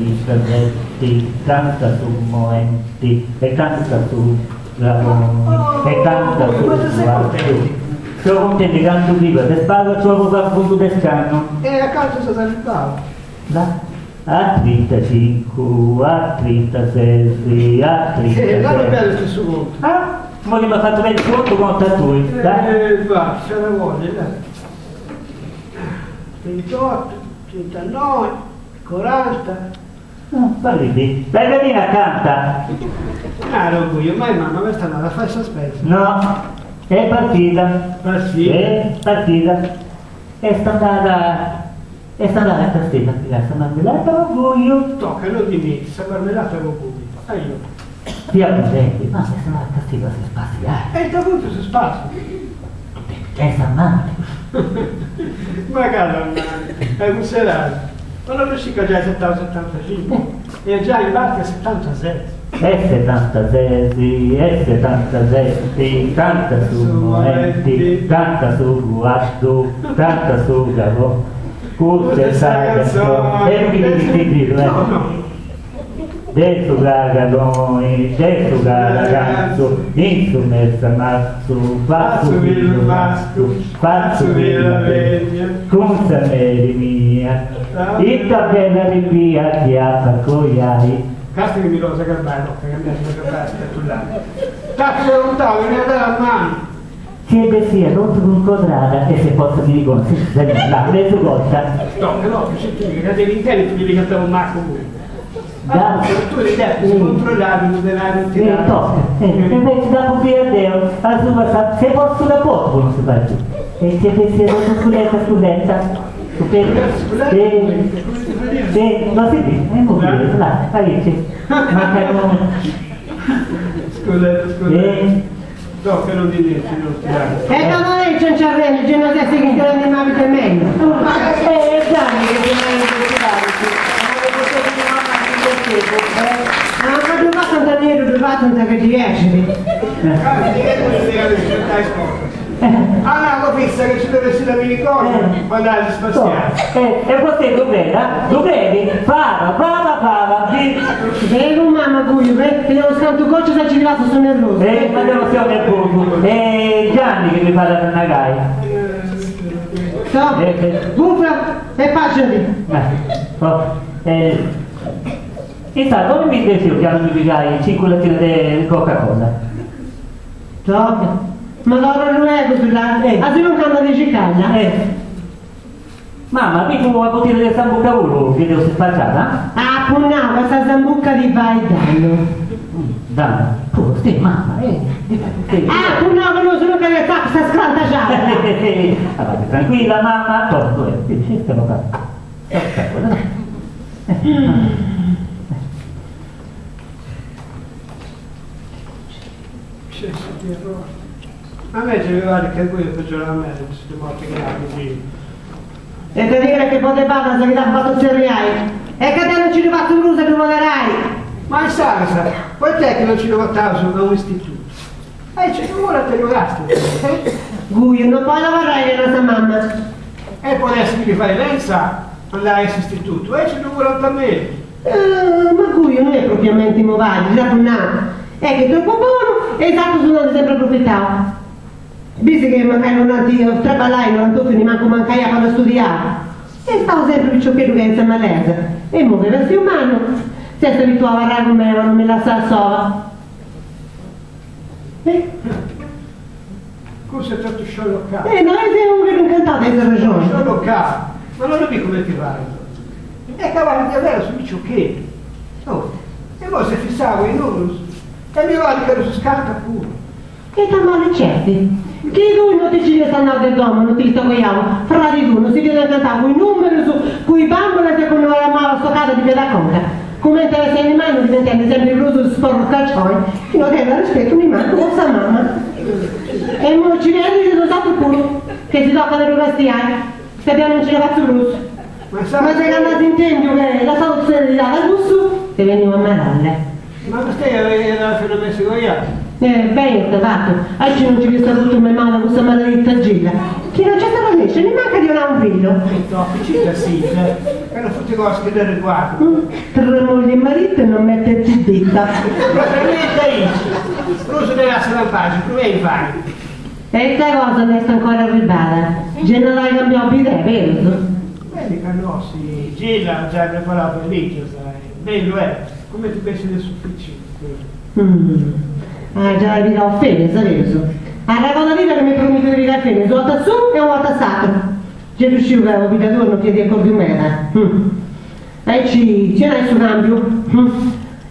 risavetti, canta su moenti, e canta su gravoni, e canta su guardi. Sono contento che canto viva, se sparo trovo qualcuno del canno. E a caso sta arrivato? Là. A 35, a 36, a 37. L'hanno bello il stesso conto. Ah, ma mi ha fatto bene il conto conta a lui. Va, ce ne vuole, dai. 28, 39, 40. Parli, la gallina canta. Ah, l'orgoglio, mai mamma, questa non la fai sospesa. No, è partita. È partita. È stata a castello, questa marmellata orgoglio. Tocca, non dimentichi, questa marmellata orgoglio. Io. Via presente, ma se sono a castello si spazia. E il tavuto si spazia. È sta male. Ma cara, è un serale. Ma non riesci già ai 70-75 e già in barca a 76. E 76, e 77, canta su moenti, canta su guardo, canta su gavo, curte sai canzone, e mi dico, Detto gagadoni, detto ragazzo, insumessa mazzo, faccio il masco, faccio la veglia, con sameri mia, il tabella di via che ha cogliai. Casti che mi rosa Garbano, che mi piace la spettolare. Tacco da lontano, mi dà la mano. Che sia non incontrata e se posso mi dicono, la mezzo volta. No, però, che cadevi in piedi, tu devi cantare un marco voi. Da, tu devi se controllavi, non devi tirare. Tocca, e invece dopo qui a Deo, a sua se posso da poco non si fa più. E se pensiero scudetta, no si dice, è mobile, là, fai mancano. Scusate. No, che non dici, non tirare. E non è Cianciarelli, già non sei che grandi navi del meglio. Gianni che ti hai Ma dove va tanta nero, dove va tanta che ti esce? Ah no, fissa che ci deve essere la minicosa quando hai spaziato. E questo dovrei fava, Prego mamma Guglio, che devo scanto goccia se ci arrivato sono nervoso. ma devo stare nel buco. E Gianni che mi fa la nagai. Buffa e pacciati. Intanto non mi dicevo che non mi pigliai 5 lattine di Coca-Cola. Gioca. Ma allora non è così là. Ah, tu non cambia di cicaglia? Mamma, qui una bottiglia di sambuca uno che devo si facciata? Ah, punnava, questa sambuca di vai danno. Danno? Tu, sì, mamma, Ah, punnava, non sono che le tappa, sta scrantagiata. Allora, tranquilla mamma, torno, sì, stiamo qua. A me ci arrivare che voi peggiore a me, queste volte che ha così. E te dire che potete fare se vi dà fatto seriai. E che te non ci rifatto un uso che volerai. Ma sa, poi te che non ci rivoltavo da un istituto. C'è che vuole te lo gasti. Guglio, non puoi lavorare nella tua mamma. E può essere che fai lenza, andare all'istituto. Ci vuole da me. Ma Guglio non è propriamente movaggi, già punnato. È che troppo buono e esatto sono sempre approfittato. Visto che magari non ti traballai, non tu ne manco mancai a quando studiare. E stavo sempre picciocchino che insieme a lei. E muovevasi umano. Se si abituava a rare come non mi lasciava sola. Cosa è stato scioloccato? Noi siamo un incantato, hai ragione. Scioloccato? Ma non lo dico come ti pare. E cavalli di avere su picciocchetti. E voi se fissavo i numeri. E mi va che ero su scarta pure. Che sta male certi? Che lui non ti ci stanno del domo, non ti sto cogliamo. Fra di tu, non si viene a cantare con i numeri su cui bambole se con la mala stoccata di pedaconca. Come interessa ai animali non diventando sempre bruto di sporco caccione, non deve rispetto un manco con sa mamma. E mo ci vedi se sono stato pure, che si tocca delle vestiari, se abbiamo non ce ne fatto bruto. Ma se è andato in tempio che la soluzione di dare al gusto, se veniva a malalle. Ma questa era fino a me si vogliamo. Bene, fatto. Oggi non ci visto tutto me male questa maledetta gilla. Che non c'è stata nesce, ne manca di un figlio. No, piccina sì, Sono tutte cose che le riguardano. Tra moglie e marito e non metterci dita. Probabilmente l'uso della stampaggia, come fai? E questa cosa non è ancora arrivata. Già non hai cambiato idea, vero? Vedi Carnossi, Gilla ha già preparato il litio, sai. Bello è, come ti pensi del sufficito? Ah, già l'hai dato fede, vero? Ah, la cosa vita che mi promettete di dare fede, una volta su e una volta sacro. Già riuscivo a vita torno piedi a cordumera. E ci non è su cambio.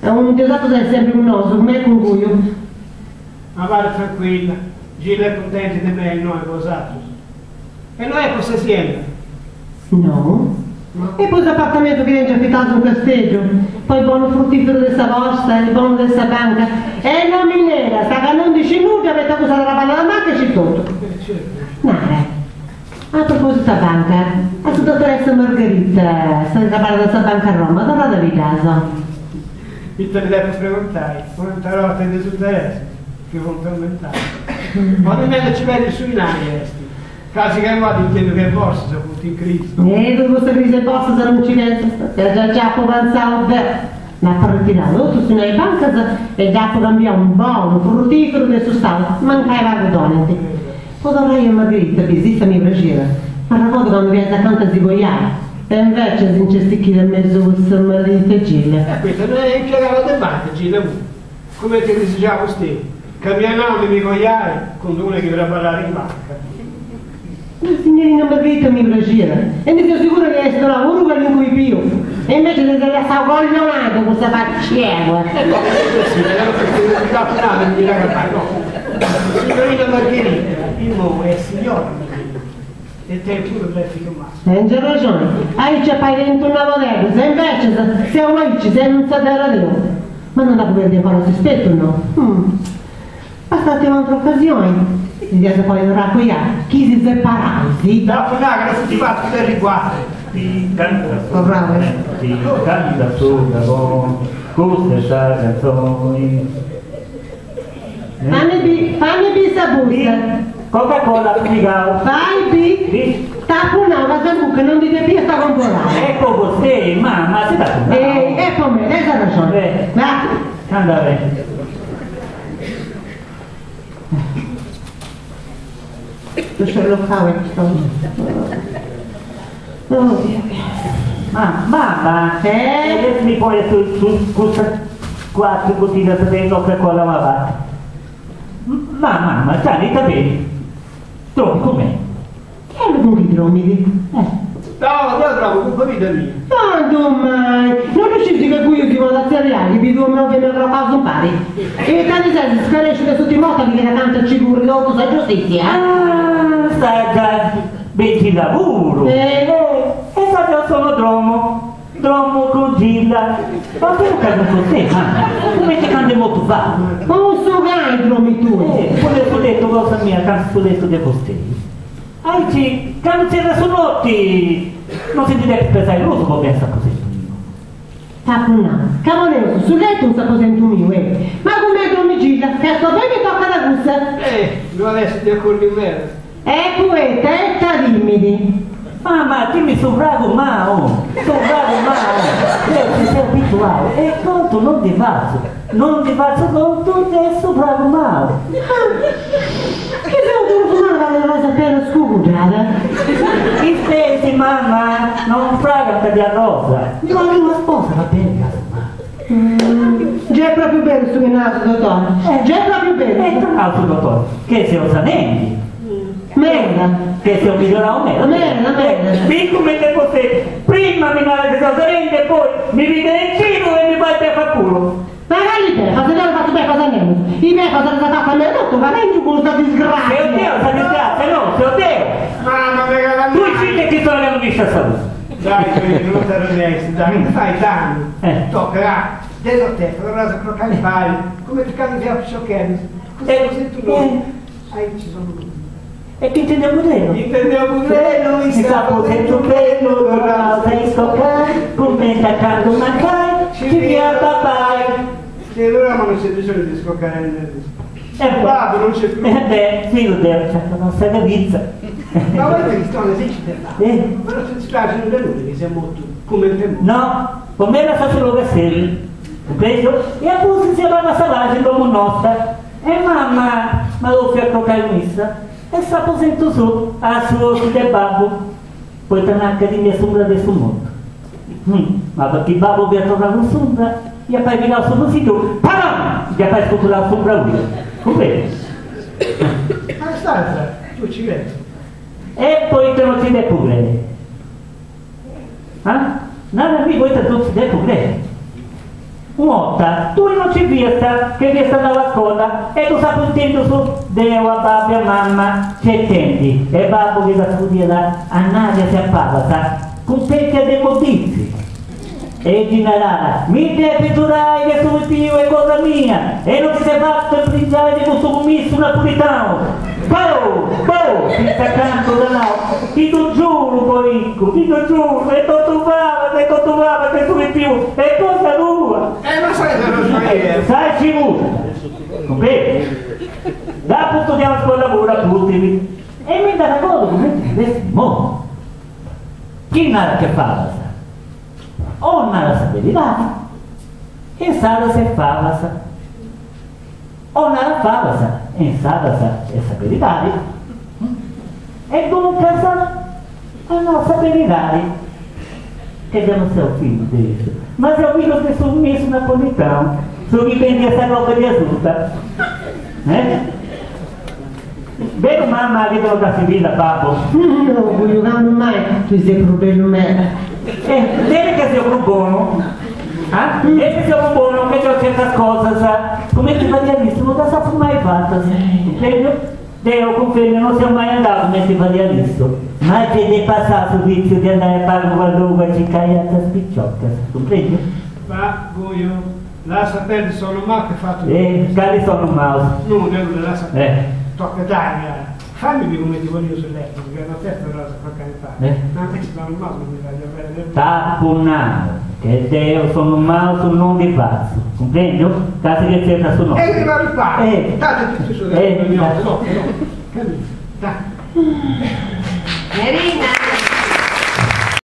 È un desato da sempre un oso, come è con cuoio. Ma vale tranquilla, Gilla è contenta di me e noi cos'altro. E noi cosa siamo? No. E poi l'appartamento che viene affittato in casteggio, poi il buono fruttifero della vostra, il buono della banca, e non mi nera, sta che non dice nulla, avete accusato la palla alla banca e c'è tutto. Nare, a proposito della banca, la sua dottoressa Margherita, sta parlando della sua banca a Roma, dove la di casa? Io te ne devo preguntare, quante volte di successo, che vuoi tormentare. Quando me ci vedi sui nani, casi che vado intendo che borsa sono tutti in crisi. Dove questa crisi è borsa se non ci resta, che già può avanzare bene. Ma per ritirare l'altro su una banca e già può cambiare un buono, fruttifero del suo stato, mancava la donne. Poi dovrei a Margherita, visita mi piaceva, ma racconto quando viene da canta di goiare. E invece si incesticchi del mezzo questo marito e Gilla. Questa non è impiegata del banco, Gilla. Come ti diceva te, cambiamo di goiare con una che verrà a ballare in banca. La signorina Margherita mi piaceva e mi sono sicura che è lavoro quello in cui più. E invece di essere coglionato con questa facciera. Sì, non mi signorina Margherita, il nome è signora Margherita. E te pure resti che massa. Hai già ragione, hai già pagato dentro una modella, se invece se amici, se non sa dare Dio. Ma non la puoi ancora sospetto, no? Passate un'altra occasione. Si deve poi raccogliere chi si separati. Da Funaga non si fa più del riguardo. Si canta bravo. si canta sopra con queste canzoni. Fammi bi sabuta. Coca-Cola, Figaro. Fai bi. Sta punando la buca, non dite più sta comprare. Ecco você, mamma, si sta E come, lei ha ragione. Va. Andare. Lo sciorlocavo Mamma, mi puoi su questa 4 bottiglie di Coca-Cola lavata. Mamma, stai bene? Trovi com'è? Che è con i dromidi? No, io trovo un po' vita mia. Quando mai? Non riuscite che qui io ti vado a seriare, vi do un che mi avrò fatto un pari. E tanti sensi scaresci da tutti i moti che da tanto ci curi l'otto sa giustizia. Stai già 20 lavoro. E io sono Dromo con Gilla. Ma perché non con te, mamma? Come ti cambia molto fa? Ma non so che dromi tu. Poi ho detto cosa mia, canto detto di costelli. Anzi, quando c'era su notti, non si deve pensare l'uso come pensa così. Tapuna, cavolo, sul letto un saposento mio, Ma come dormi Gilla? Che sto bene che tocca la gusta? Non adesso ti accorgi in vero. Poeta, dimmi. Mamma, dimmi sono bravo Mao, lei si sei abituato, e conto non ti faccio conto, adesso bravo Mao. Che devo tornare alla cosa per scusare? Chi stessi mamma, non fraga di rosa, io ho una sposa, va bene. Già è proprio bello questo che è nato, dottore, già è proprio bello. E tra l'altro dottore, che sei osanelli. Merda. Che se ho migliorato merda. Qui come te potete, prima mi male di saltarente e poi mi ride in giro e mi batte a far culo. Magari te, fate dare fatto bene cosa andiamo. I miei cosa ne fatta a me tutto, ma non giù con questa disgrazia. Se oddio, sta disgrazia, no, se oddio. Mamma mia, Tu sì che ti sono le vista salute. Dai, non te lo resti, dai, fai danni. Tocca, dello te, allora se croccare i pali, come ti cadi via sciocchetti. Così tu non. Ci sono. E che intendiamo vero? Intendiamo vero, Mi sta sento bello, non sei scoccare, commenta canto mancai, ci via papai. Sì, allora ma non c'è bisogno di scoccare nel disco. Non c'è più. Beh, sì, lo devo, c'è la nostra gavizza. Ma guarda che sto esercitando. Ma non ti spiace non è lui che si è molto come il tempo. No, con me la facevo vedere, compreso? E a cui si va a salare come nostra. E mamma lo fai a croccare messa e sta posendo su a suo del babbo. Poi tornare a dire sombra del suo mondo. Ma perché il babbo vi ha trovato un sombra, gli ha fatto il suo sito, pam! Gli ha fatto la sombra lui. Compreso? Ma stanza, tu ci credi? E poi te lo si deve pure. Nada mi vuoi te lo si deve pure. Un'altra, tu non ci viesta che vi sta dalla scuola e tu stai puntando su Deo, a babbo e a mamma, c'è tempi. E babbo che da studiare a Nadia si appavata con pecca dei modizi. E generale, mi devi pitturare che sono Dio è cosa mia e non ti sei fatto brillare di questo commesso napolitano. Boh, ti sta canto da là, ti lo giuro poricco, ti lo giuro, e trovava che sono più, è cosa tua. Ma sai che non so Sai ci vuole, comprende? Dopo studiamo a scuola lavoro tutti, e mi dà la cosa come ti vesti mo. Chi non ha che fare? O nada sapeva, e sada se falasa. O nada falasa, e sada e sapeva. E dunque a non sapere che devono essere figlio di questo. Ma se ho visto che sono messo napolitano, sono mi prendi questa roba di azuta. Vero mamma che devo da Sibilla, babbo? No, voglio mai, tu sei proprio me. Vedi che sei un buono? Vedi che sei un buono, che c'è certe cose, come ti va di all'istro, non ti sapevo mai fatta, Deo conferma, non siamo mai andati come ti va di all'istro, ma ti è passato il vizio di andare a fare qualunque ciccaiata spicciocca, comprendi? Ma Goio, la sapere sono mal che fatto. Cali sono mouse. No, non la sapere. Tocca dai, fammi come ti voglio sul letto, perché è una testa rosa qualche anno fa. Ma che ci sono mal, non mi voglio bene. Tappunato, che Deo sono un mouse, non di pazzo, comprendi? Casi che c'è su noi. E ti va a ripare. Date tutto su letto, no, dai. Nerina!